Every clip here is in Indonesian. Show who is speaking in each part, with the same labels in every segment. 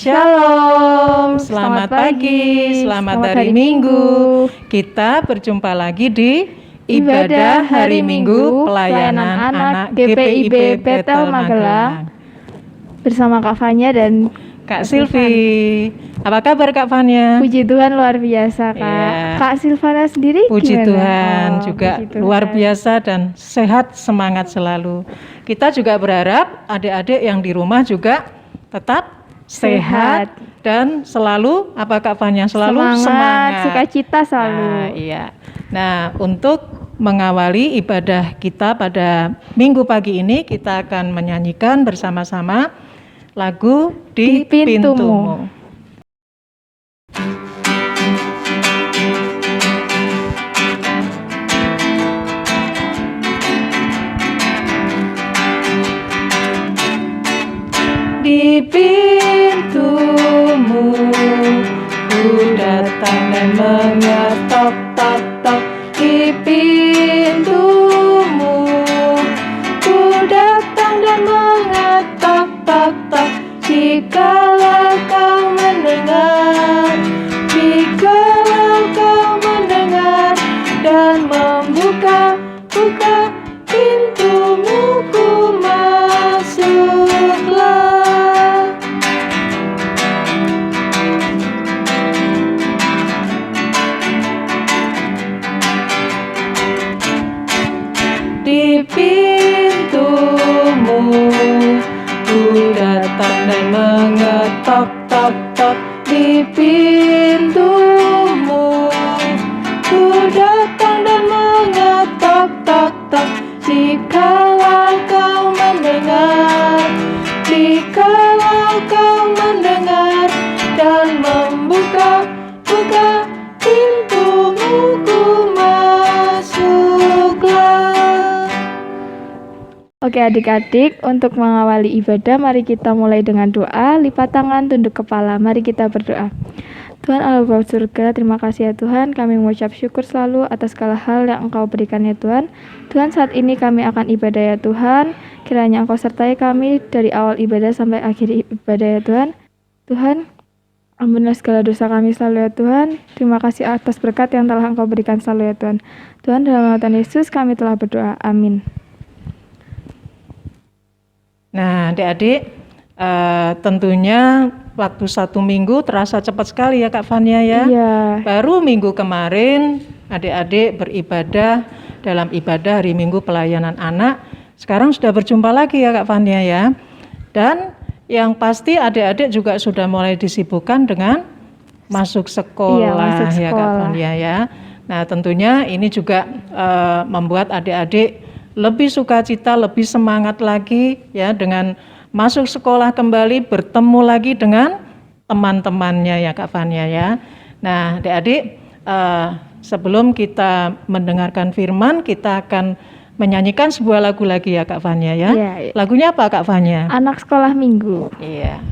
Speaker 1: Shalom, selamat pagi, selamat hari Minggu. Kita berjumpa lagi di Ibadah Hari Minggu Pelayanan Anak GPIB Betel Magelang
Speaker 2: bersama Kak Fanya dan
Speaker 1: Kak Silvi. Apa kabar Kak Fanya?
Speaker 2: Puji Tuhan luar biasa Kak.
Speaker 1: Iya.
Speaker 2: Kak Silvana sendiri
Speaker 1: Puji
Speaker 2: gimana?
Speaker 1: Tuhan juga
Speaker 2: puji Tuhan.
Speaker 1: Luar biasa dan sehat, semangat selalu. Kita juga berharap adik-adik yang di rumah juga tetap sehat dan selalu apa Kak Fanya? Selalu semangat.
Speaker 2: Sukacita selalu.
Speaker 1: Nah, iya. Nah, untuk mengawali ibadah kita pada Minggu pagi ini, kita akan menyanyikan bersama-sama lagu Di Pintumu. Di pintumu ku datang dan mengetok tok tok. Di pintumu ku datang dan mengetok tok tok. Jikalau kau mendengar, jikalau kau mendengar dan membuka pintumu, ku masuklah. Di pintumu ku datang dan mengetok tok tok. Di pintumu ku datang dan mengetok tok tok. Jikalau kau mendengar, jikalau kau mendengar dan membuka pintumu, ku masuklah.
Speaker 2: Oke adik-adik, untuk mengawali ibadah mari kita mulai dengan doa, lipat tangan, tunduk kepala. Mari kita berdoa. Tuhan Allah Bapa surga, terima kasih ya Tuhan, kami mengucap syukur selalu atas segala hal yang Engkau berikan ya Tuhan. Tuhan, saat ini kami akan ibadah ya Tuhan, kiranya Engkau sertai kami dari awal ibadah sampai akhir ibadah ya Tuhan. Tuhan, ampunilah segala dosa kami selalu ya Tuhan. Terima kasih atas berkat yang telah Engkau berikan selalu ya Tuhan. Tuhan, dalam nama Tuhan Yesus kami telah berdoa, amin.
Speaker 1: Nah adik-adik, tentunya waktu 1 minggu terasa cepat sekali ya Kak Fanya ya.
Speaker 2: Iya.
Speaker 1: Baru minggu kemarin adik-adik beribadah dalam ibadah hari Minggu Pelayanan Anak. Sekarang sudah berjumpa lagi ya Kak Fanya ya. Dan yang pasti adik-adik juga sudah mulai disibukkan dengan masuk sekolah,
Speaker 2: masuk
Speaker 1: ya Kak Fanya ya. Nah tentunya ini juga membuat adik-adik lebih sukacita, lebih semangat lagi ya dengan masuk sekolah kembali, bertemu lagi dengan teman-temannya ya Kak Fanya ya. Nah adik-adik, sebelum kita mendengarkan firman, kita akan menyanyikan sebuah lagu lagi ya Kak Fanya ya.
Speaker 2: Iya.
Speaker 1: Lagunya apa Kak Fanya?
Speaker 2: Anak Sekolah Minggu.
Speaker 1: Iya.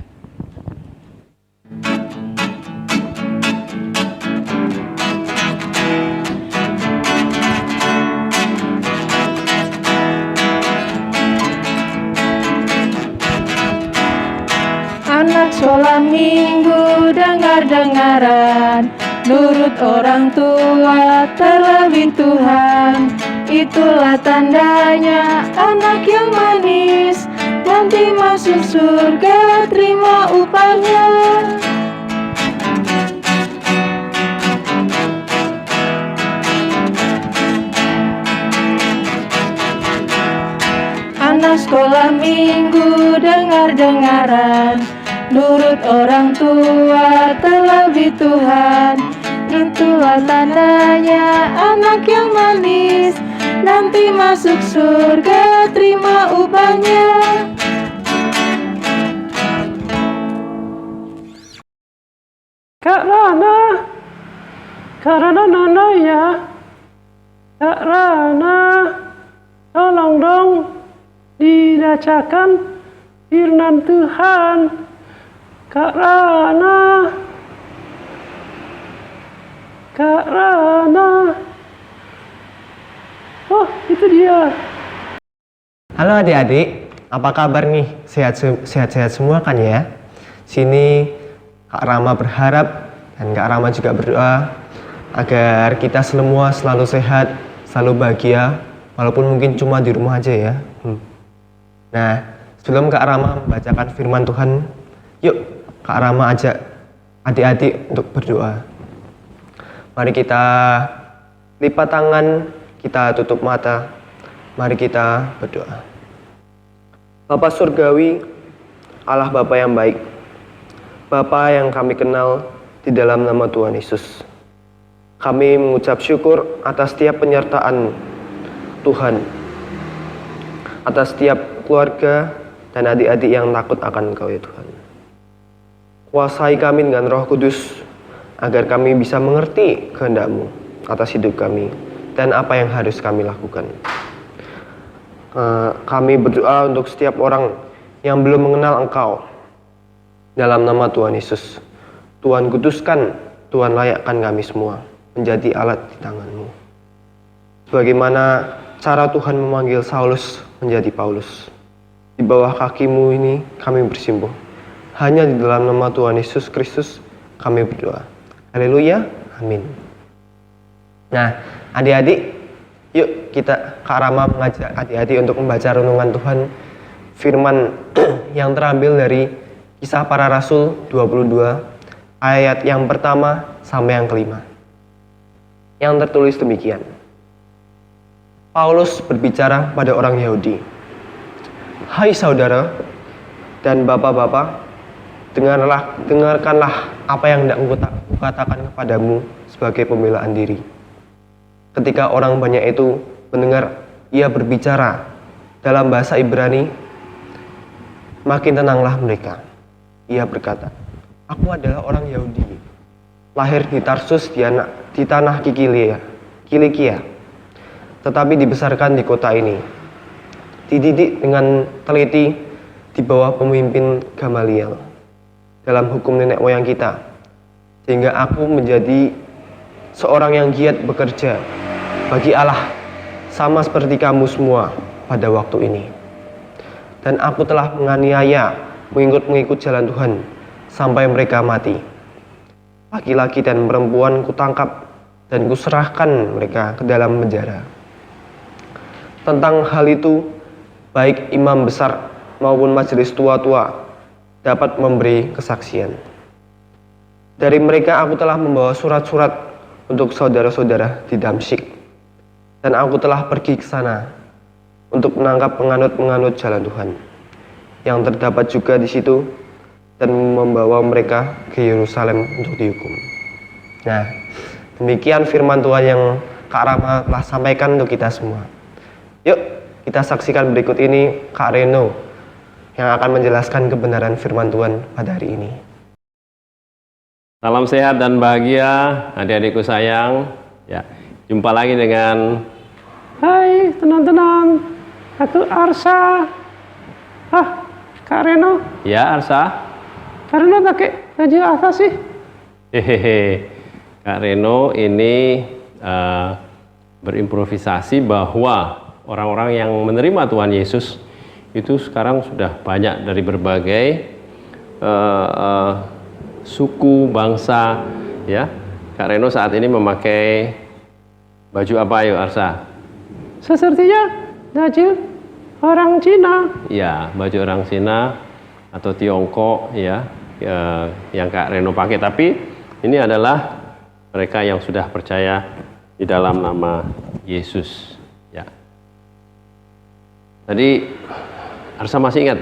Speaker 1: Anak sekolah minggu dengar-dengaran, nurut orang tua, terlebih Tuhan. Itulah tandanya anak yang manis, nanti masuk surga terima upahnya. Anak sekolah minggu dengar-dengaran, nurut orang tua, terlebih Tuhan. Itulah tandanya anak yang manis, nanti masuk surga terima upahnya.
Speaker 3: Kak Rana Nona ya. Kak Rana, tolong dong dibacakan firman Tuhan. Kak Rana. Oh, itu dia.
Speaker 4: Halo adik-adik, apa kabar nih? Sehat-sehat semua kan ya? Sini Kak Rama berharap dan Kak Rama juga berdoa agar kita semua selalu sehat, selalu bahagia, walaupun mungkin cuma di rumah aja ya. Nah, sebelum Kak Rama membacakan firman Tuhan, yuk Kak Rama ajak adik-adik untuk berdoa. Mari kita lipat tangan, kita tutup mata, mari kita berdoa. Bapa Surgawi, Allah Bapa yang baik, Bapa yang kami kenal di dalam nama Tuhan Yesus. Kami mengucap syukur atas setiap penyertaan Tuhan, atas setiap keluarga dan adik-adik yang takut akan Engkau ya Tuhan. Kuasai kami dengan Roh Kudus, agar kami bisa mengerti kehendak-Mu atas hidup kami dan apa yang harus kami lakukan. Kami berdoa untuk setiap orang yang belum mengenal Engkau. Dalam nama Tuhan Yesus, Tuhan kuduskan, Tuhan layakkan kami semua menjadi alat di tangan-Mu. Sebagaimana cara Tuhan memanggil Saulus menjadi Paulus. Di bawah kaki-Mu ini kami bersimpuh. Hanya di dalam nama Tuhan Yesus Kristus kami berdoa. Haleluya, amin. Nah, adik-adik, yuk kita Kak Rama mengajak adik-adik untuk membaca renungan Tuhan, firman yang terambil dari Kisah Para Rasul 22 ayat yang pertama sampai yang kelima. Yang tertulis demikian. Paulus berbicara pada orang Yahudi. Hai saudara dan bapak-bapak, dengarkanlah apa yang hendak kukatakan kepadamu sebagai pembelaan diri. Ketika orang banyak itu mendengar ia berbicara dalam bahasa Ibrani, makin tenanglah mereka. Ia berkata, aku adalah orang Yahudi, lahir di Tarsus di tanah Kilikia, tetapi dibesarkan di kota ini, dididik dengan teliti di bawah pemimpin Gamaliel dalam hukum nenek moyang kita, sehingga aku menjadi seorang yang giat bekerja bagi Allah, sama seperti kamu semua pada waktu ini. Dan aku telah menganiaya mengikut jalan Tuhan sampai mereka mati. Laki-laki dan perempuan kutangkap dan kuserahkan mereka ke dalam penjara. Tentang hal itu, baik imam besar maupun majelis tua-tua dapat memberi kesaksian. Dari mereka aku telah membawa surat-surat untuk saudara-saudara di Damsyik, dan aku telah pergi ke sana untuk menangkap penganut-penganut jalan Tuhan yang terdapat juga di situ dan membawa mereka ke Yerusalem untuk dihukum. Nah, demikian firman Tuhan yang Kak Rama telah sampaikan untuk kita semua. Yuk, kita saksikan berikut ini Kak Reno yang akan menjelaskan kebenaran firman Tuhan pada hari ini.
Speaker 5: Salam sehat dan bahagia, adik-adikku sayang. Ya, jumpa lagi dengan
Speaker 3: Hai, tenang-tenang. Aku Arsa. Kak Reno.
Speaker 5: ya Arsa.
Speaker 3: Kak Reno pakai baju apa sih?
Speaker 5: Hehehe. Kak Reno ini berimprovisasi bahwa orang-orang yang menerima Tuhan Yesus itu sekarang sudah banyak dari berbagai suku, bangsa, ya. Kak Reno saat ini memakai baju apa yuk Arsa?
Speaker 3: Sepertinya baju orang Cina.
Speaker 5: Ya, baju orang Cina atau Tiongkok ya, yang Kak Reno pakai. Tapi ini adalah mereka yang sudah percaya di dalam nama Yesus. Ya. Tadi Arsa masih ingat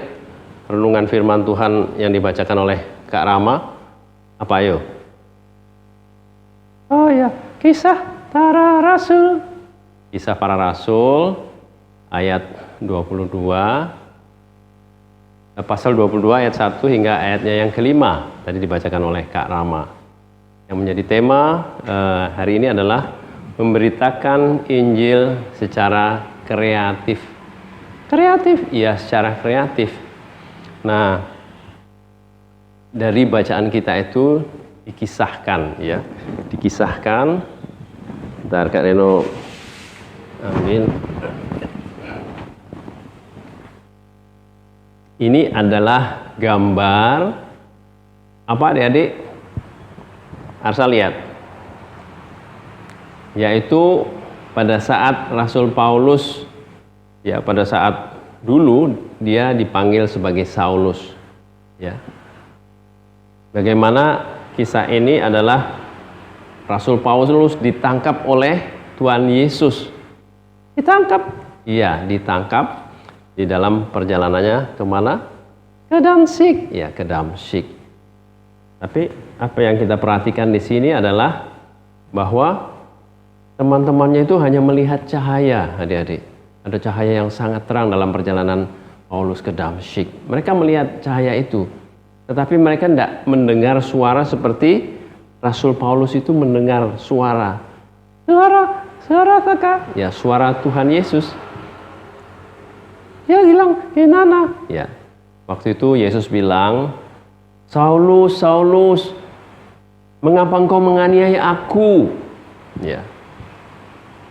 Speaker 5: renungan firman Tuhan yang dibacakan oleh Kak Rama? Apa ayo?
Speaker 3: Oh ya, Kisah Para Rasul.
Speaker 5: Kisah Para Rasul ayat 22, pasal 22 ayat 1 hingga ayatnya yang kelima tadi dibacakan oleh Kak Rama. Yang menjadi tema hari ini adalah memberitakan Injil secara kreatif.
Speaker 3: Kreatif.
Speaker 5: Iya, secara kreatif. Nah, dari bacaan kita itu dikisahkan ya, dikisahkan. Bentar Kak Reno ambil. Ini adalah gambar Apa adik-adik? Arsa lihat. Yaitu pada saat Rasul Paulus, ya pada saat dulu dia dipanggil sebagai Saulus. Ya. Bagaimana kisah ini adalah Rasul Paulus ditangkap oleh Tuhan Yesus.
Speaker 3: Ditangkap
Speaker 5: Iya, ditangkap di dalam perjalanannya kemana?
Speaker 3: ke Damsyik.
Speaker 5: Ya, ke Damsyik. Tapi apa yang kita perhatikan di sini adalah bahwa teman-temannya itu hanya melihat cahaya, adik-adik. Ada cahaya yang sangat terang dalam perjalanan Paulus ke Damsyik. Mereka melihat cahaya itu, tetapi mereka tidak mendengar suara seperti Rasul Paulus itu mendengar suara.
Speaker 3: Suara kakak.
Speaker 5: Ya, suara Tuhan Yesus.
Speaker 3: Dia bilang, Nana.
Speaker 5: Ya, waktu itu Yesus bilang, Saulus, Saulus, mengapa engkau menganiaya aku? Ya,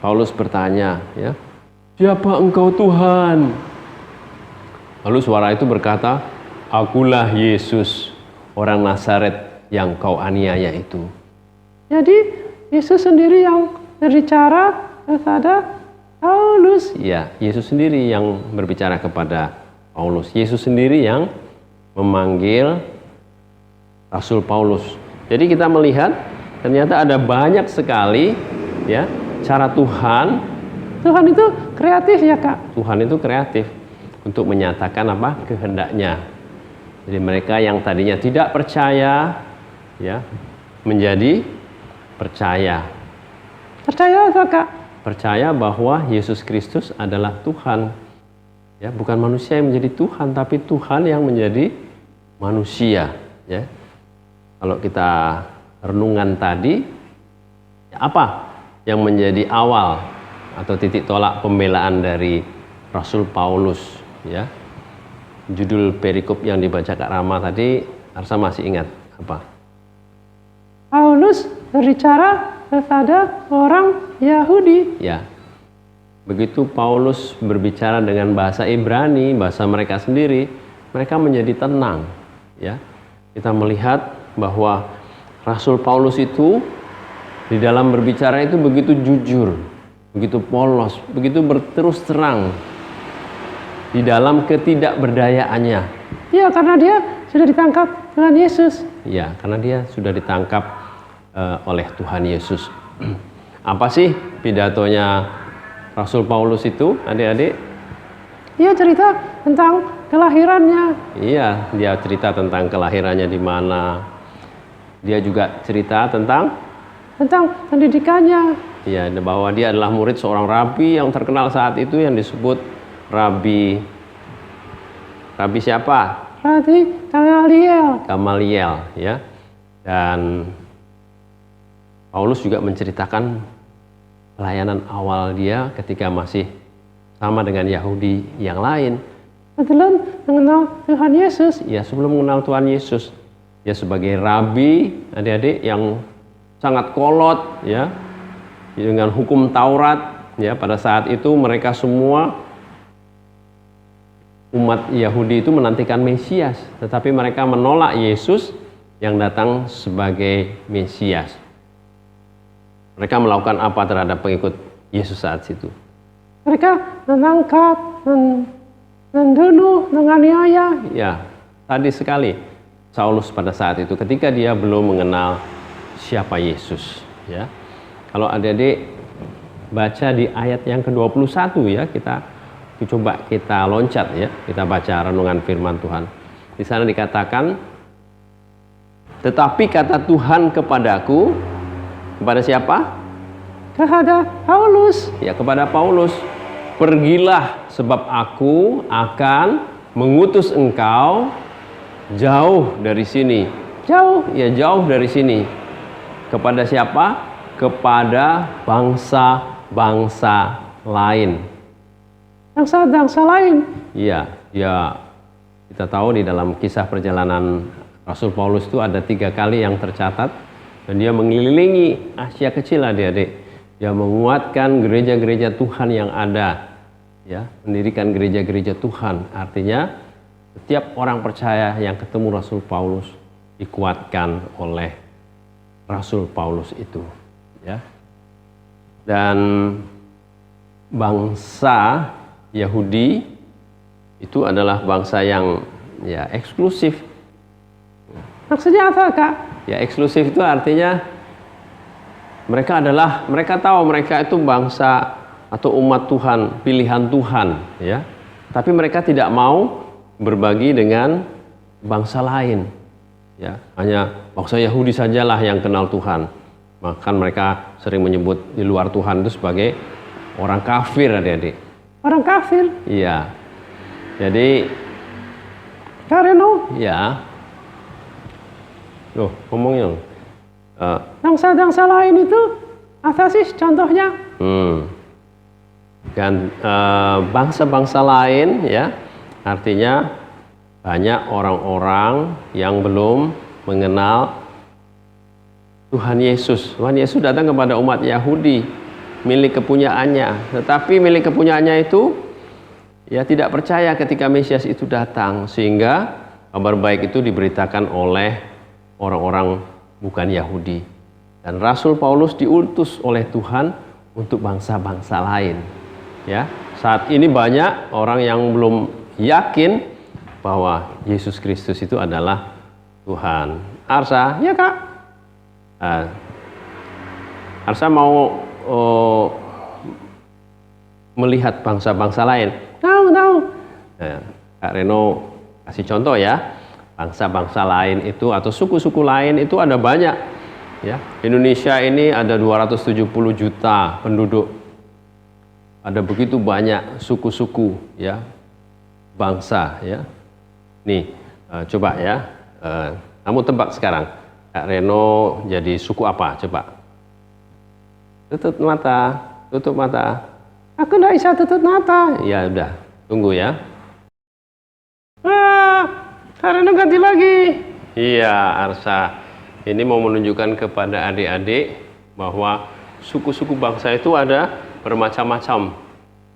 Speaker 5: Paulus bertanya, ya, siapa engkau Tuhan? Lalu suara itu berkata, akulah Yesus, orang Nazaret yang kau aniaya itu.
Speaker 3: Jadi Yesus sendiri yang berbicara kepada Paulus.
Speaker 5: Ya, Yesus sendiri yang berbicara kepada Paulus. Yesus sendiri yang memanggil Rasul Paulus. Jadi kita melihat ternyata ada banyak sekali ya cara Tuhan.
Speaker 3: Tuhan itu kreatif ya kak.
Speaker 5: Tuhan itu kreatif untuk menyatakan apa kehendaknya. Jadi mereka yang tadinya tidak percaya ya menjadi percaya.
Speaker 3: Percaya atau kak?
Speaker 5: Percaya bahwa Yesus Kristus adalah Tuhan. Ya, bukan manusia yang menjadi Tuhan, tapi Tuhan yang menjadi manusia. Ya. Kalau kita renungan tadi, apa yang menjadi awal atau titik tolak pembelaan dari Rasul Paulus? Ya. Judul perikop yang dibaca Kak Rama tadi, Arsa masih ingat apa?
Speaker 3: Paulus berbicara kepada orang Yahudi.
Speaker 5: Ya. Begitu Paulus berbicara dengan bahasa Ibrani, bahasa mereka sendiri, mereka menjadi tenang. Ya. Kita melihat bahwa Rasul Paulus itu di dalam berbicara itu begitu jujur, begitu polos, begitu berterus terang di dalam ketidakberdayaannya.
Speaker 3: Ya, karena dia sudah ditangkap Tuhan Yesus.
Speaker 5: Ya, karena dia sudah ditangkap oleh Tuhan Yesus. Apa sih pidatonya Rasul Paulus itu, adik-adik?
Speaker 3: Dia cerita tentang kelahirannya.
Speaker 5: Iya, dia cerita tentang kelahirannya di mana. Dia juga cerita tentang
Speaker 3: pendidikannya.
Speaker 5: ya, bahwa dia adalah murid seorang rabi yang terkenal saat itu yang disebut Rabi siapa?
Speaker 3: Rabi
Speaker 5: Gamaliel, ya. Dan Paulus juga menceritakan pelayanan awal dia ketika masih sama dengan Yahudi yang lain.
Speaker 3: Sebelum mengenal Tuhan Yesus.
Speaker 5: Ya, sebelum mengenal Tuhan Yesus. Ya, sebagai rabi, adik-adik yang sangat kolot, ya, dengan hukum Taurat. Ya, pada saat itu mereka semua umat Yahudi itu menantikan Mesias, tetapi mereka menolak Yesus yang datang sebagai Mesias. Mereka melakukan apa terhadap pengikut Yesus saat itu?
Speaker 3: Mereka menangkap, membunuh, menganiaya.
Speaker 5: Ya, tadi sekali Saulus pada saat itu ketika dia belum mengenal siapa Yesus. Ya, kalau adik-adik baca di ayat yang ke-21 ya, coba kita loncat ya, kita baca renungan firman Tuhan. Di sana dikatakan, tetapi kata Tuhan kepadaku, kepada siapa?
Speaker 3: Kepada Paulus.
Speaker 5: Ya, kepada Paulus. Pergilah sebab aku akan mengutus engkau jauh dari sini.
Speaker 3: Jauh.
Speaker 5: Ya, jauh dari sini. Kepada siapa? Kepada bangsa-bangsa lain.
Speaker 3: Bangsa-bangsa lain.
Speaker 5: Iya, ya kita tahu di dalam kisah perjalanan Rasul Paulus itu ada 3 kali yang tercatat dan dia mengelilingi Asia Kecil, adik-adik. Dia menguatkan gereja-gereja Tuhan yang ada, ya, mendirikan gereja-gereja Tuhan. Artinya setiap orang percaya yang ketemu Rasul Paulus dikuatkan oleh Rasul Paulus itu, ya. Dan bangsa Yahudi itu adalah bangsa yang ya eksklusif.
Speaker 3: Maksudnya apa, Kak?
Speaker 5: Ya, eksklusif itu artinya mereka tahu mereka itu bangsa atau umat Tuhan, pilihan Tuhan, ya. Tapi mereka tidak mau berbagi dengan bangsa lain, ya. Hanya bangsa Yahudi sajalah yang kenal Tuhan. Bahkan mereka sering menyebut di luar Tuhan itu sebagai orang kafir, adik-adik.
Speaker 3: Orang kafir?
Speaker 5: Iya. Jadi,
Speaker 3: Kak Reno,
Speaker 5: ya. Loh, ngomongnya.
Speaker 3: bangsa-bangsa lain itu apa sih contohnya?
Speaker 5: Dan bangsa-bangsa lain, ya, artinya banyak orang-orang yang belum mengenal Tuhan Yesus. Tuhan Yesus datang kepada umat Yahudi, milik kepunyaannya. Tetapi milik kepunyaannya itu ya tidak percaya ketika Mesias itu datang, sehingga kabar baik itu diberitakan oleh orang-orang bukan Yahudi. Dan Rasul Paulus diutus oleh Tuhan untuk bangsa-bangsa lain. Ya, saat ini banyak orang yang belum yakin bahwa Yesus Kristus itu adalah Tuhan. Arsa,
Speaker 3: Ya, Kak.
Speaker 5: Arsa mau melihat bangsa-bangsa lain.
Speaker 3: Tahu.
Speaker 5: Kak Reno kasih contoh ya, bangsa-bangsa lain itu atau suku-suku lain itu ada banyak. Ya, Indonesia ini ada 270 juta penduduk. Ada begitu banyak suku-suku, ya, bangsa, ya. Nih, coba ya, kamu tebak sekarang, Kak Reno jadi suku apa? Coba. Tutup mata.
Speaker 3: Aku nggak bisa tutup mata.
Speaker 5: Ya udah, tunggu ya.
Speaker 3: Kak Reno ganti lagi.
Speaker 5: Iya, Arsa. Ini mau menunjukkan kepada adik-adik bahwa suku-suku bangsa itu ada bermacam-macam.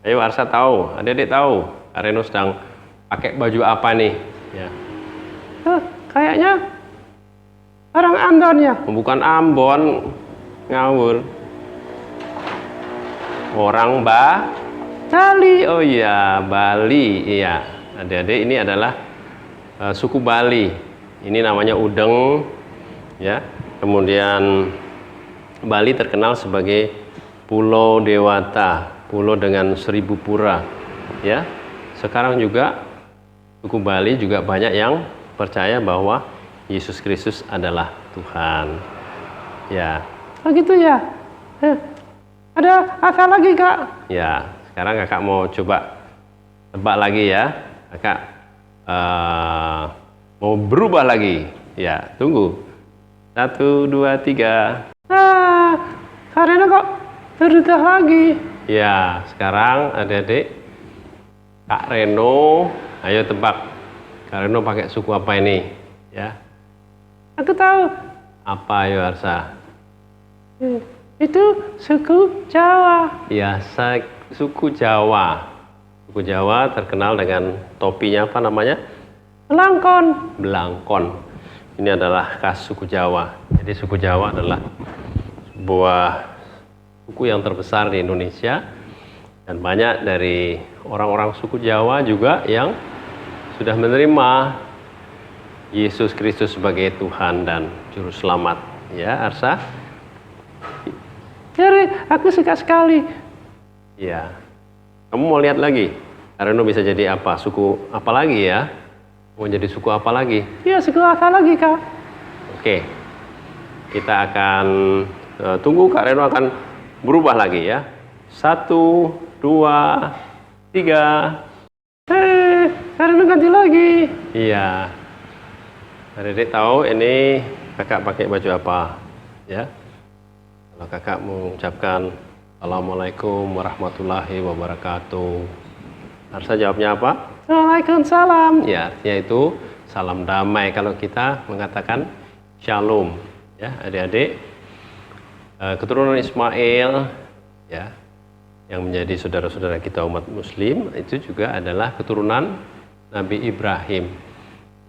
Speaker 5: Ayo Arsa tahu, adik-adik tahu Kak Reno sedang pakai baju apa nih? Ya.
Speaker 3: Kayaknya orang Ambon ya.
Speaker 5: Bukan Ambon, ngawur. Orang
Speaker 3: Bali.
Speaker 5: Oh iya, Bali. Iya, adik-adik ini adalah suku Bali. Ini namanya Udeng, ya. Kemudian Bali terkenal sebagai Pulau Dewata, pulau dengan 1000 pura, ya. Sekarang juga suku Bali juga banyak yang percaya bahwa Yesus Kristus adalah Tuhan. Ya.
Speaker 3: Oh gitu ya. Ada apa lagi, Kak?
Speaker 5: Ya, sekarang kakak mau coba tebak lagi ya. Kakak mau berubah lagi. Ya, tunggu. 1, 2, 3.
Speaker 3: Kak Reno kok berubah lagi?
Speaker 5: Ya, sekarang adik-adik Kak Reno, ayo tebak. Kak Reno pakai suku apa ini? Ya.
Speaker 3: Aku tahu.
Speaker 5: Apa ayo Arsa?
Speaker 3: Itu suku Jawa.
Speaker 5: Ya, suku Jawa. Suku Jawa terkenal dengan topinya apa namanya?
Speaker 3: Belangkon.
Speaker 5: Belangkon. Ini adalah khas suku Jawa. Jadi suku Jawa adalah sebuah suku yang terbesar di Indonesia, dan banyak dari orang-orang suku Jawa juga yang sudah menerima Yesus Kristus sebagai Tuhan dan Juru Selamat. Ya, Arsa?
Speaker 3: Jadi aku suka sekali.
Speaker 5: Ya. Kamu mau lihat lagi? Areno bisa jadi apa? Suku apa lagi ya? Mau jadi suku apa lagi?
Speaker 3: Ya, suku apa lagi, Kak?
Speaker 5: Oke. Kita akan tunggu Kak Reno akan berubah lagi ya. 1, 2, 3.
Speaker 3: Kak Reno ganti lagi.
Speaker 5: Iya. Adik-adik tahu ini kakak pakai baju apa? Ya. Kalau kakak mengucapkan Assalamualaikum warahmatullahi wabarakatuh, Arsa jawabnya apa?
Speaker 3: Waalaikumsalam.
Speaker 5: Ya, artinya itu salam damai. Kalau kita mengatakan shalom, ya adik-adik, keturunan Ismail, ya, yang menjadi saudara-saudara kita umat Muslim itu juga adalah keturunan Nabi Ibrahim,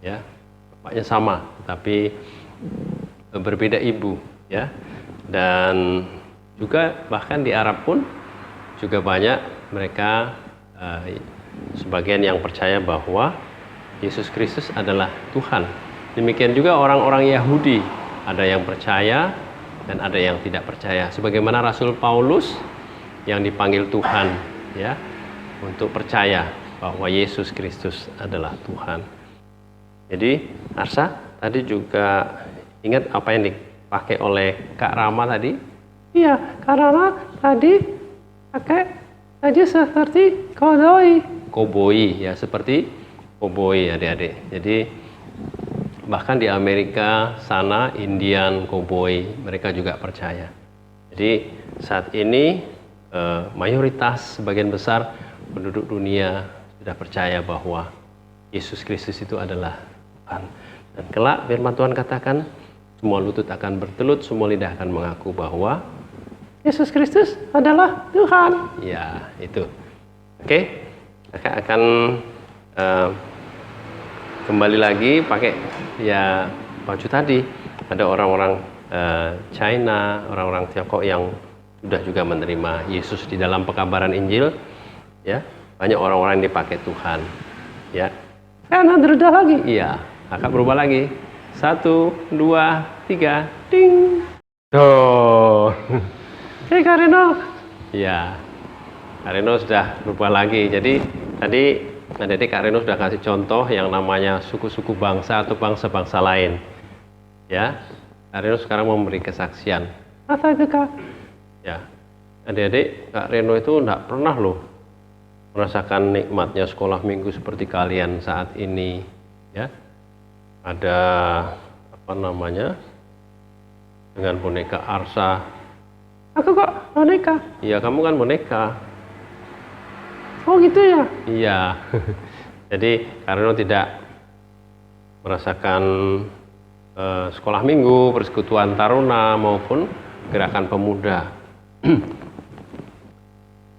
Speaker 5: ya. bapaknya sama, tapi berbeda ibu, ya. Dan juga bahkan di Arab pun juga banyak mereka sebagian yang percaya bahwa Yesus Kristus adalah Tuhan. Demikian juga orang-orang Yahudi, ada yang percaya dan ada yang tidak percaya. Sebagaimana Rasul Paulus yang dipanggil Tuhan, ya, untuk percaya bahwa Yesus Kristus adalah Tuhan. Jadi, Arsa tadi juga ingat apa yang dipakai oleh Kak Rama tadi?
Speaker 3: Iya, karena tadi pakai tadi seperti kodoi.
Speaker 5: Koboi, ya, seperti koboi, adik-adik. Jadi bahkan di Amerika sana, Indian koboi, mereka juga percaya. Jadi saat ini mayoritas, sebagian besar penduduk dunia sudah percaya bahwa Yesus Kristus itu adalah Tuhan. Dan kelak firman Tuhan katakan, semua lutut akan bertelut, semua lidah akan mengaku bahwa
Speaker 3: Yesus Kristus adalah Tuhan.
Speaker 5: ya, itu. Oke, kakak akan kembali lagi pakai ya baju tadi. Ada orang-orang China, orang-orang Tiongkok yang sudah juga menerima Yesus di dalam pekabaran Injil. Ya, banyak orang-orang yang dipakai Tuhan. Ya,
Speaker 3: Kan berubah lagi.
Speaker 5: iya. Kakak berubah lagi. 1, 2, 3, ding. Tuh.
Speaker 3: Oke, Kak Reno.
Speaker 5: Ya, Kak Reno sudah berubah lagi. Jadi tadi Kak Reno sudah kasih contoh yang namanya suku-suku bangsa atau bangsa-bangsa lain. Ya, Kak Reno sekarang memberi kesaksian.
Speaker 3: Apa itu, Kak?
Speaker 5: Ya, adik-adik, Kak Reno itu enggak pernah loh merasakan nikmatnya sekolah minggu seperti kalian saat ini. Ya, ada apa namanya, dengan boneka Arsa.
Speaker 3: Aku kok boneka.
Speaker 5: Iya, kamu kan boneka.
Speaker 3: Oh gitu ya?
Speaker 5: Iya. Jadi karena tidak merasakan sekolah minggu, persekutuan taruna maupun gerakan pemuda.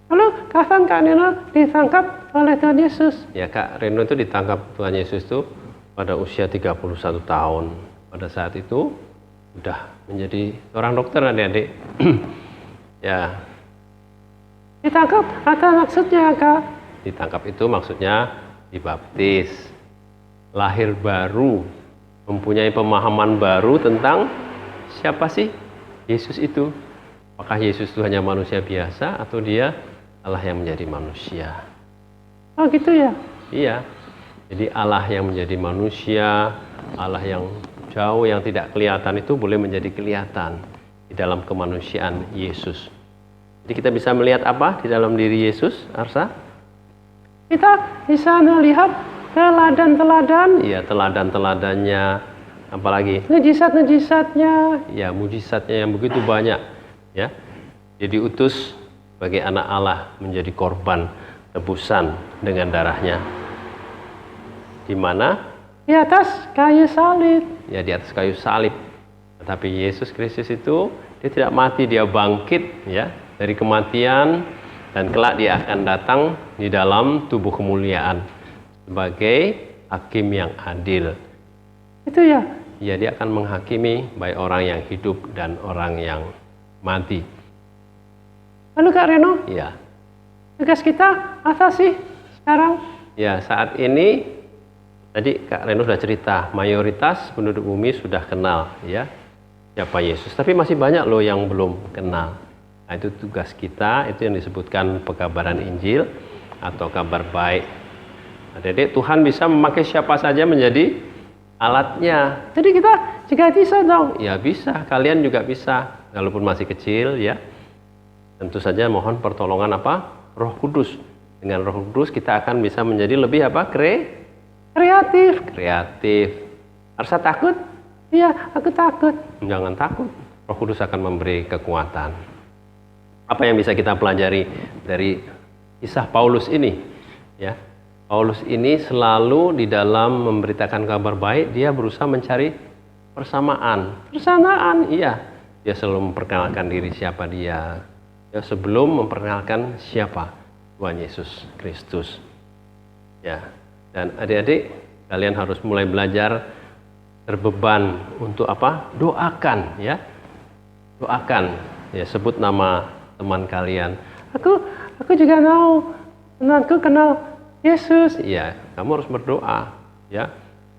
Speaker 3: Lalu kapan Kak Reno ditangkap oleh Tuhan Yesus?
Speaker 5: Ya, Kak Reno itu ditangkap Tuhan Yesus itu pada usia 31 tahun. Pada saat itu sudah menjadi seorang dokter, adik-adik. Ya,
Speaker 3: Ditangkap atau maksudnya, Kak?
Speaker 5: ditangkap itu maksudnya dibaptis, lahir baru, mempunyai pemahaman baru tentang siapa sih Yesus itu. Apakah Yesus itu hanya manusia biasa atau dia Allah yang menjadi manusia?
Speaker 3: Oh gitu ya?
Speaker 5: Iya, jadi Allah yang menjadi manusia, Allah yang jauh yang tidak kelihatan itu boleh menjadi kelihatan di dalam kemanusiaan Yesus. Jadi kita bisa melihat apa di dalam diri Yesus, Arsa?
Speaker 3: Kita bisa melihat teladan-teladan,
Speaker 5: Iya, teladan-teladannya, apalagi
Speaker 3: mujizat-mujizatnya.
Speaker 5: ya mujizatnya yang begitu banyak, ya. Dia diutus sebagai anak Allah menjadi korban tebusan dengan darahnya. Di mana?
Speaker 3: Di atas kayu salib.
Speaker 5: Ya, di atas kayu salib. Tetapi Yesus Kristus itu dia tidak mati, dia bangkit ya dari kematian, dan kelak dia akan datang di dalam tubuh kemuliaan sebagai hakim yang adil.
Speaker 3: Itu ya?
Speaker 5: Ya, dia akan menghakimi baik orang yang hidup dan orang yang mati.
Speaker 3: Lalu Kak Reno,
Speaker 5: Ya.
Speaker 3: tugas kita apa sih sekarang?
Speaker 5: Ya, saat ini tadi Kak Reno sudah cerita, mayoritas penduduk bumi sudah kenal ya siapa Yesus, tapi masih banyak loh yang belum kenal. Nah, itu tugas kita, itu yang disebutkan pekabaran Injil atau kabar baik. Nah, jadi Tuhan bisa memakai siapa saja menjadi alatnya.
Speaker 3: Jadi kita juga bisa dong.
Speaker 5: Ya bisa, kalian juga bisa, walaupun masih kecil ya. Tentu saja mohon pertolongan apa? Roh Kudus. Dengan Roh Kudus kita akan bisa menjadi lebih apa?
Speaker 3: Kreatif.
Speaker 5: Kreatif. Arsa takut?
Speaker 3: Iya, aku takut.
Speaker 5: Jangan takut. Roh Kudus akan memberi kekuatan. Apa yang bisa kita pelajari dari kisah Paulus ini? Ya, Paulus ini selalu di dalam memberitakan kabar baik, dia berusaha mencari persamaan.
Speaker 3: Persamaan.
Speaker 5: Iya, dia selalu memperkenalkan diri siapa dia. Ya, sebelum memperkenalkan siapa Tuhan Yesus Kristus. Ya, dan adik-adik, kalian harus mulai belajar terbeban untuk apa? Doakan ya. Doakan ya, sebut nama teman kalian.
Speaker 3: Aku juga mau temanku kenal Yesus.
Speaker 5: Iya, kamu harus berdoa ya.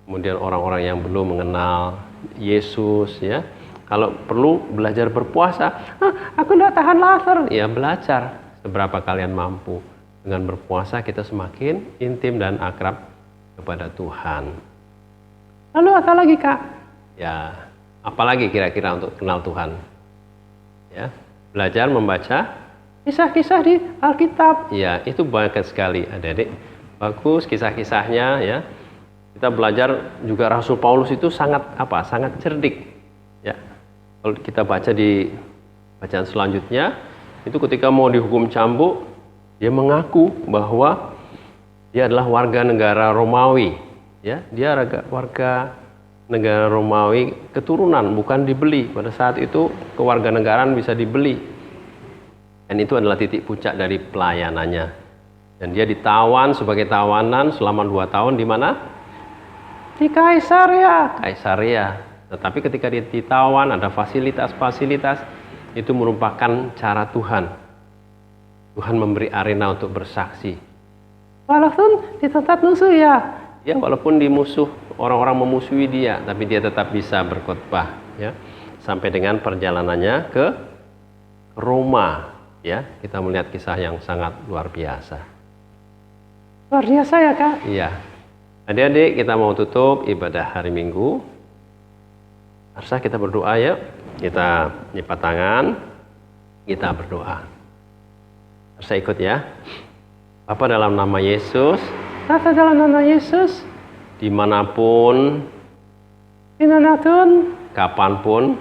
Speaker 5: Kemudian orang-orang yang belum mengenal Yesus ya, kalau perlu belajar berpuasa.
Speaker 3: Aku tidak tahan lapar.
Speaker 5: Ya, belajar seberapa kalian mampu. Dengan berpuasa kita semakin intim dan akrab kepada Tuhan.
Speaker 3: Lalu apa lagi, Kak?
Speaker 5: Ya, apalagi kira-kira untuk kenal Tuhan? Ya, belajar membaca.
Speaker 3: Kisah-kisah di Alkitab.
Speaker 5: Ya, itu banyak sekali adik-adik. Bagus kisah-kisahnya ya. Kita belajar juga Rasul Paulus itu sangat sangat cerdik. Ya. Kalau kita baca di bacaan selanjutnya, itu ketika mau dihukum cambuk, dia mengaku bahwa dia adalah warga negara Romawi. Ya, dia warga negara Romawi keturunan, bukan dibeli. Pada saat itu kewarganegaraan bisa dibeli. Dan itu adalah titik puncak dari pelayanannya. Dan dia ditawan sebagai tawanan selama 2 tahun di mana?
Speaker 3: Di Kaisaria.
Speaker 5: Kaisaria. Tetapi ketika dia ditawan ada fasilitas-fasilitas, itu merupakan cara Tuhan. Tuhan memberi arena untuk bersaksi.
Speaker 3: Walaupun di tempat musuh ya.
Speaker 5: Ya, walaupun di musuh, orang-orang memusuhi dia, tapi dia tetap bisa berkhotbah ya. Sampai dengan perjalanannya ke Roma. Ya, kita melihat kisah yang sangat luar biasa.
Speaker 3: Luar biasa ya, Kak.
Speaker 5: Iya. Adik-adik, kita mau tutup ibadah hari Minggu. Harusnya kita berdoa ya. Kita lipat tangan, kita berdoa. Harusnya ikut ya. Bapa dalam nama Yesus,
Speaker 3: Bapa dalam nama Yesus,
Speaker 5: dimanapun, kapanpun,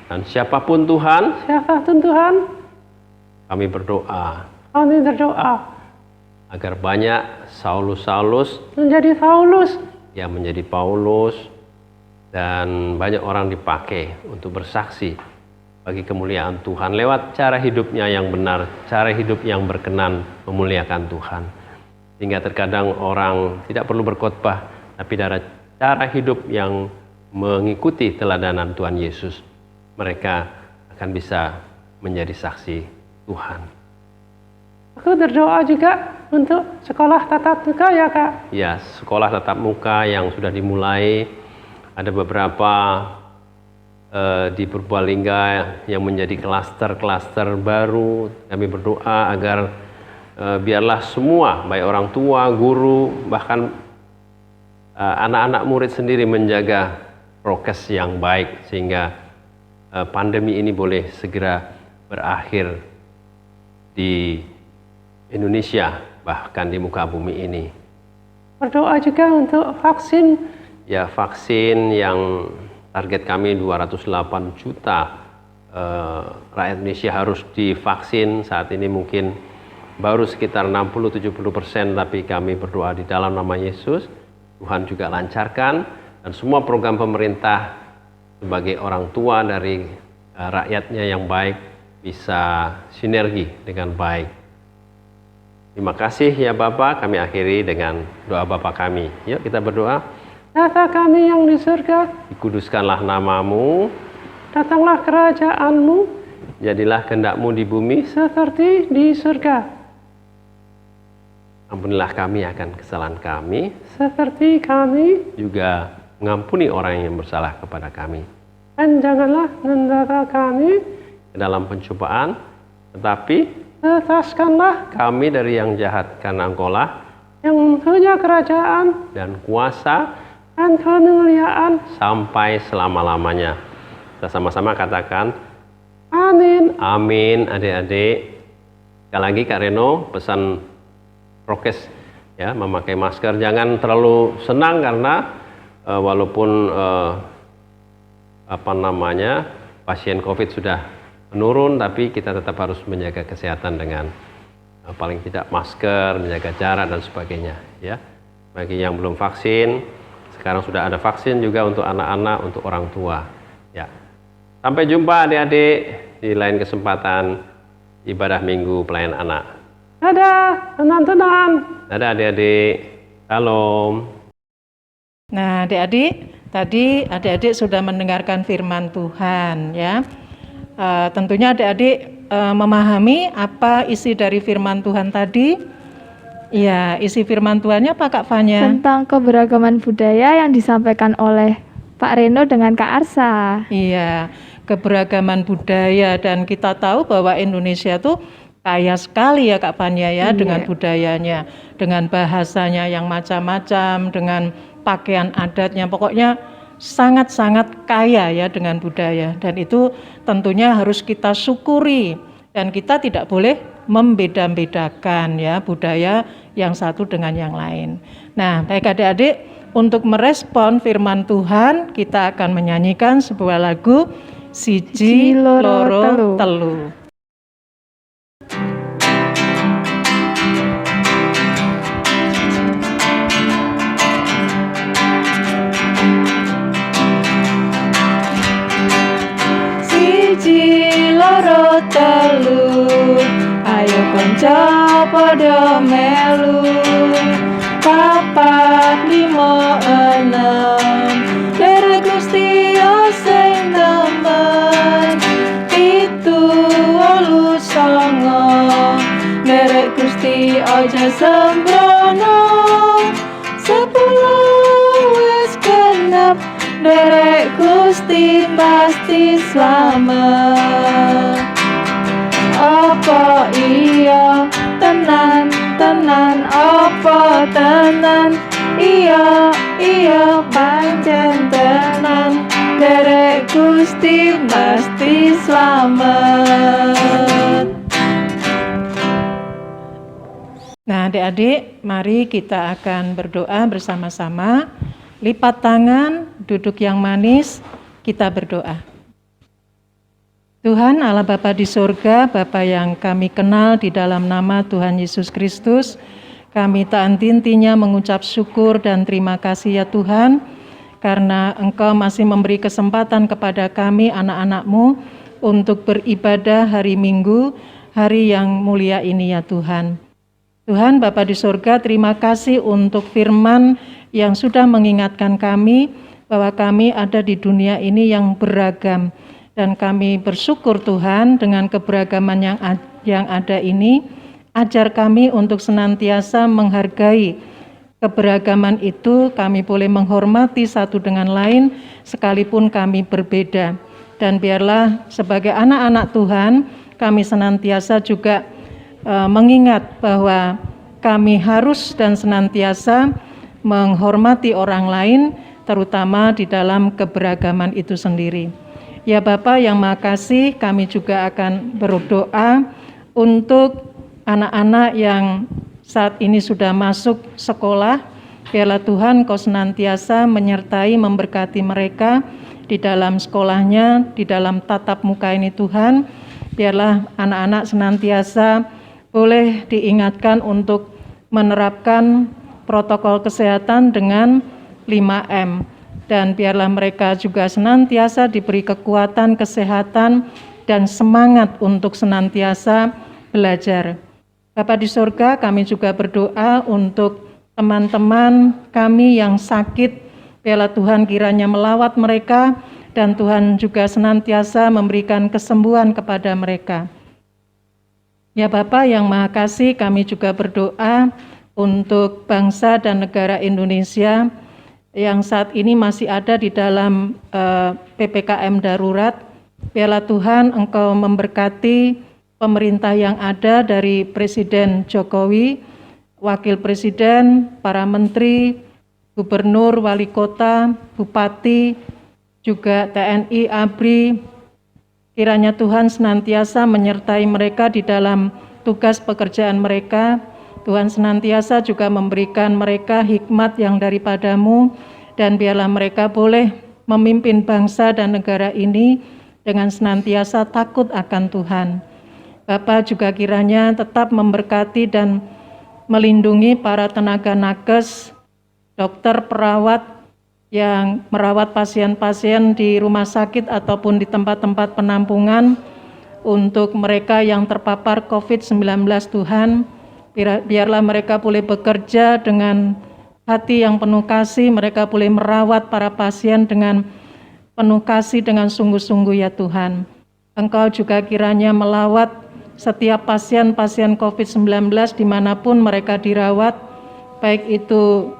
Speaker 5: dan siapapun Tuhan, kami berdoa agar banyak Saulus-Saulus
Speaker 3: menjadi Paulus,
Speaker 5: yang menjadi Paulus, dan banyak orang dipakai untuk bersaksi bagi kemuliaan Tuhan lewat cara hidupnya yang benar, cara hidup yang berkenan memuliakan Tuhan. Sehingga terkadang orang tidak perlu berkhotbah, tapi dari cara hidup yang mengikuti teladanan Tuhan Yesus, mereka akan bisa menjadi saksi Tuhan.
Speaker 3: Aku berdoa juga untuk sekolah tatap muka ya, Kak.
Speaker 5: Ya, sekolah tatap muka yang sudah dimulai, ada beberapa di Purbalingga yang menjadi klaster-klaster baru. Kami berdoa agar biarlah semua, baik orang tua, guru, bahkan anak-anak murid sendiri menjaga prokes yang baik, sehingga pandemi ini boleh segera berakhir di Indonesia, bahkan di muka bumi ini.
Speaker 3: Berdoa juga untuk vaksin.
Speaker 5: Ya, vaksin yang target kami 208 juta rakyat Indonesia harus divaksin. Saat ini mungkin baru sekitar 60-70%, tapi kami berdoa di dalam nama Yesus, Tuhan juga lancarkan, dan semua program pemerintah sebagai orang tua dari rakyatnya yang baik bisa sinergi dengan baik. Terima kasih ya Bapa, kami akhiri dengan doa Bapa kami. Yuk kita berdoa.
Speaker 3: Bapa kami yang di surga,
Speaker 5: dikuduskanlah namamu,
Speaker 3: datanglah kerajaanmu,
Speaker 5: jadilah kehendak-mu di bumi
Speaker 3: seperti di surga.
Speaker 5: Ampunilah kami akan kesalahan kami,
Speaker 3: seperti kami
Speaker 5: juga mengampuni orang yang bersalah kepada kami.
Speaker 3: Dan janganlah membawa kami
Speaker 5: ke dalam pencobaan, tetapi
Speaker 3: lepaskanlah
Speaker 5: kami dari yang jahat, karena Engkaulah
Speaker 3: yang punya kerajaan
Speaker 5: dan kuasa
Speaker 3: dan kemuliaan
Speaker 5: sampai selama-lamanya. Kita sama-sama katakan
Speaker 3: amin.
Speaker 5: Amin. Adik-adik, sekali lagi Kak Reno pesan prokes ya, memakai masker. Jangan terlalu senang karena walaupun pasien COVID sudah menurun, tapi kita tetap harus menjaga kesehatan dengan paling tidak masker, menjaga jarak dan sebagainya ya. Bagi yang belum vaksin, sekarang sudah ada vaksin juga untuk anak-anak, untuk orang tua ya. Sampai jumpa adik-adik di lain kesempatan ibadah Minggu Pelayan Anak.
Speaker 3: Dadah teman-teman.
Speaker 5: Dadah adik-adik. Salam.
Speaker 1: Nah, adik-adik, tadi adik-adik sudah mendengarkan firman Tuhan ya. Tentunya adik-adik memahami apa isi dari firman Tuhan tadi. Ya, isi firman Tuhannya apa Kak Fanya?
Speaker 2: Tentang keberagaman budaya yang disampaikan oleh Pak Reno dengan Kak Arsa.
Speaker 1: Iya, keberagaman budaya, dan kita tahu bahwa Indonesia tuh kaya sekali ya Kak Fanya ya, dengan budayanya, dengan bahasanya yang macam-macam, dengan pakaian adatnya, pokoknya sangat-sangat kaya ya dengan budaya, dan itu tentunya harus kita syukuri, dan kita tidak boleh membeda-bedakan ya budaya yang satu dengan yang lain. Nah, baik adik-adik, untuk merespon firman Tuhan, kita akan menyanyikan sebuah lagu Siji Loro Telu. Siji loro telu, ayo konco padha melu. Papat limo enem, derek Gusti sing nemen. Pitu wolu songo, derek Gusti aja sembrono. 10 wis genep, derek Gusti pasti slamet. Apa iya tenan, apa tenan, iya pancen tenan, derek Gusti pasti slamet. Nah, adik-adik, mari kita akan berdoa bersama-sama. Lipat tangan, duduk yang manis, kita berdoa. Tuhan Allah Bapa di surga, Bapa yang kami kenal di dalam nama Tuhan Yesus Kristus, kami tak henti-hentinya mengucap syukur dan terima kasih ya Tuhan, karena Engkau masih memberi kesempatan kepada kami anak-anak-Mu untuk beribadah hari Minggu, hari yang mulia ini ya Tuhan. Tuhan Bapa di surga, terima kasih untuk firman yang sudah mengingatkan kami bahwa kami ada di dunia ini yang beragam. Dan kami bersyukur Tuhan dengan keberagaman yang ada ini, ajar kami untuk senantiasa menghargai keberagaman itu, kami boleh menghormati satu dengan lain sekalipun kami berbeda. Dan biarlah sebagai anak-anak Tuhan, kami senantiasa juga mengingat bahwa kami harus dan senantiasa menghormati orang lain, terutama di dalam keberagaman itu sendiri. Ya Bapa yang Maha Kasih, kami juga akan berdoa untuk anak-anak yang saat ini sudah masuk sekolah. Biarlah Tuhan Kau senantiasa menyertai, memberkati mereka di dalam sekolahnya, di dalam tatap muka ini Tuhan. Biarlah anak-anak senantiasa boleh diingatkan untuk menerapkan protokol kesehatan dengan 5M. Dan biarlah mereka juga senantiasa diberi kekuatan, kesehatan, dan semangat untuk senantiasa belajar. Bapa di surga, kami juga berdoa untuk teman-teman kami yang sakit. Biarlah Tuhan kiranya melawat mereka, dan Tuhan juga senantiasa memberikan kesembuhan kepada mereka. Ya Bapa yang Maha Kasih, kami juga berdoa untuk bangsa dan negara Indonesia yang saat ini masih ada di dalam PPKM darurat. Biarlah Tuhan Engkau memberkati pemerintah yang ada dari Presiden Jokowi, Wakil Presiden, para menteri, gubernur, wali kota, bupati, juga TNI, ABRI. Kiranya Tuhan senantiasa menyertai mereka di dalam tugas pekerjaan mereka. Tuhan senantiasa juga memberikan mereka hikmat yang daripada-Mu, dan biarlah mereka boleh memimpin bangsa dan negara ini dengan senantiasa takut akan Tuhan. Bapa juga kiranya tetap memberkati dan melindungi para tenaga nakes, dokter, perawat yang merawat pasien-pasien di rumah sakit ataupun di tempat-tempat penampungan. Untuk mereka yang terpapar COVID-19 Tuhan, biarlah mereka boleh bekerja dengan hati yang penuh kasih, mereka boleh merawat para pasien dengan penuh kasih, dengan sungguh-sungguh ya Tuhan. Engkau juga kiranya melawat setiap pasien-pasien COVID-19 dimanapun mereka dirawat, baik itu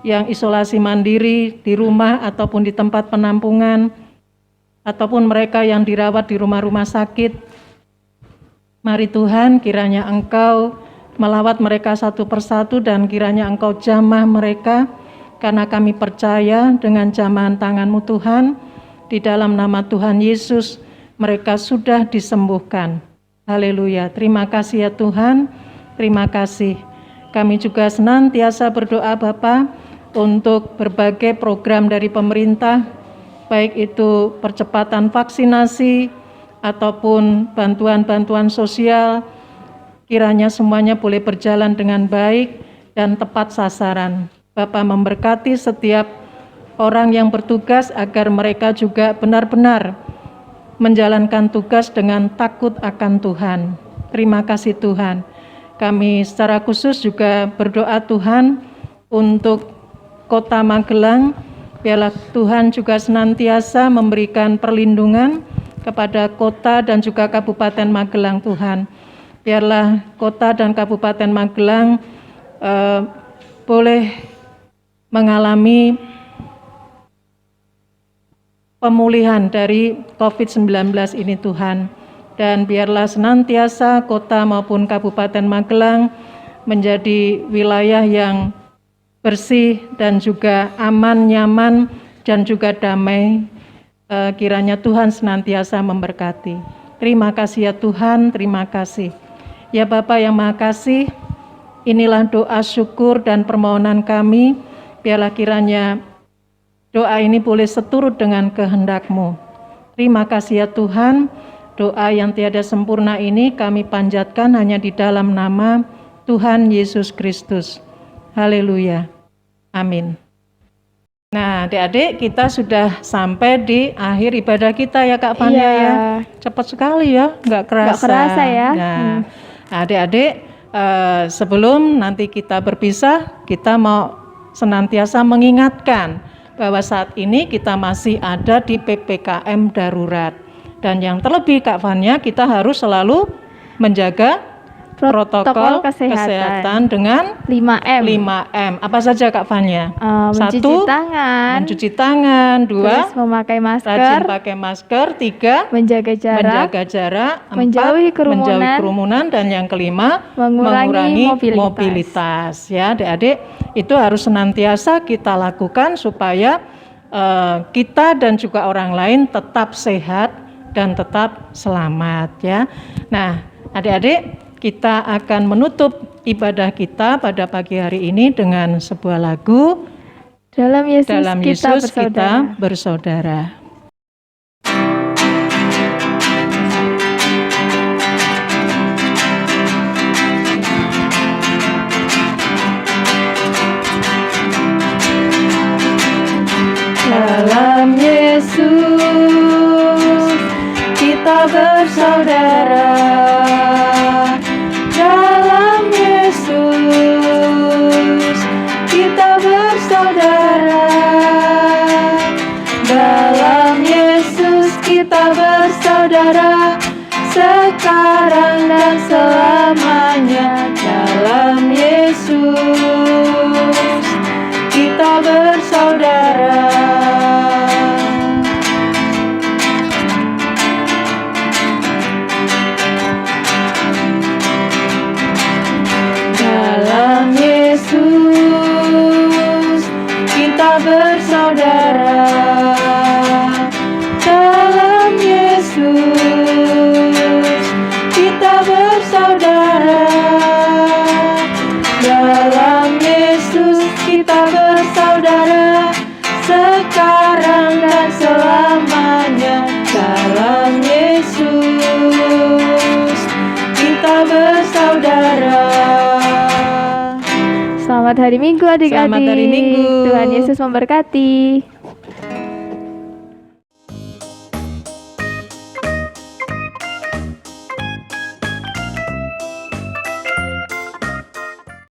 Speaker 1: yang isolasi mandiri di rumah ataupun di tempat penampungan, ataupun mereka yang dirawat di rumah-rumah sakit. Mari Tuhan, kiranya Engkau melawat mereka satu persatu dan kiranya Engkau jamah mereka, karena kami percaya dengan jamahan tangan-Mu Tuhan, di dalam nama Tuhan Yesus mereka sudah disembuhkan. Haleluya. Terima kasih ya Tuhan, terima kasih. Kami juga senantiasa berdoa Bapa untuk berbagai program dari pemerintah, baik itu percepatan vaksinasi ataupun bantuan-bantuan sosial, kiranya semuanya boleh berjalan dengan baik dan tepat sasaran. Bapa memberkati setiap orang yang bertugas agar mereka juga benar-benar menjalankan tugas dengan takut akan Tuhan. Terima kasih Tuhan. Kami secara khusus juga berdoa Tuhan untuk Kota Magelang. Biarlah Tuhan juga senantiasa memberikan perlindungan kepada kota dan juga Kabupaten Magelang Tuhan. Biarlah kota dan Kabupaten Magelang boleh mengalami pemulihan dari COVID-19 ini Tuhan. Dan biarlah senantiasa kota maupun Kabupaten Magelang menjadi wilayah yang bersih dan juga aman, nyaman, dan juga damai. Kiranya Tuhan senantiasa memberkati. Terima kasih ya Tuhan, terima kasih. Ya Bapa yang Maha Kasih, inilah doa syukur dan permohonan kami. Biarlah kiranya doa ini boleh seturut dengan kehendak-Mu. Terima kasih ya Tuhan, doa yang tiada sempurna ini kami panjatkan hanya di dalam nama Tuhan Yesus Kristus. Haleluya. Amin. Nah, adik-adik, kita sudah sampai di akhir ibadah kita ya Kak Fania ya. Cepat sekali ya, nggak kerasa.
Speaker 2: Nggak kerasa ya.
Speaker 1: Nah, adik-adik, sebelum nanti kita berpisah, kita mau senantiasa mengingatkan bahwa saat ini kita masih ada di PPKM darurat. Dan yang terlebih Kak Fania, kita harus selalu menjaga protokol kesehatan dengan
Speaker 2: 5M.
Speaker 1: 5M. Apa saja Kak Fania?
Speaker 2: Mencuci
Speaker 1: 1,
Speaker 2: tangan.
Speaker 1: mencuci tangan. 2,
Speaker 2: Terus memakai masker.
Speaker 1: rajin pakai masker. 3,
Speaker 2: menjaga jarak.
Speaker 1: 4,
Speaker 2: menjauhi kerumunan.
Speaker 1: Dan yang kelima,
Speaker 2: mengurangi
Speaker 1: mobilitas. Ya, adik-adik, itu harus senantiasa kita lakukan supaya kita dan juga orang lain tetap sehat dan tetap selamat ya. Nah, adik-adik, kita akan menutup ibadah kita pada pagi hari ini dengan sebuah lagu
Speaker 2: Dalam Yesus,
Speaker 1: kita bersaudara. Dalam Yesus kita bersaudara. Dalam Yesus kita bersaudara. Dalam Yesus kita bersaudara, sekarang dan selamanya. Dalam Yesus kita bersaudara. Dalam Yesus kita bersaudara. Dalam Yesus kita bersaudara. Dalam Yesus kita bersaudara, sekarang dan selamanya. Dalam Yesus kita bersaudara.
Speaker 2: Selamat hari Minggu adik-adik.
Speaker 1: Selamat hari Minggu.
Speaker 2: Tuhan Yesus memberkati.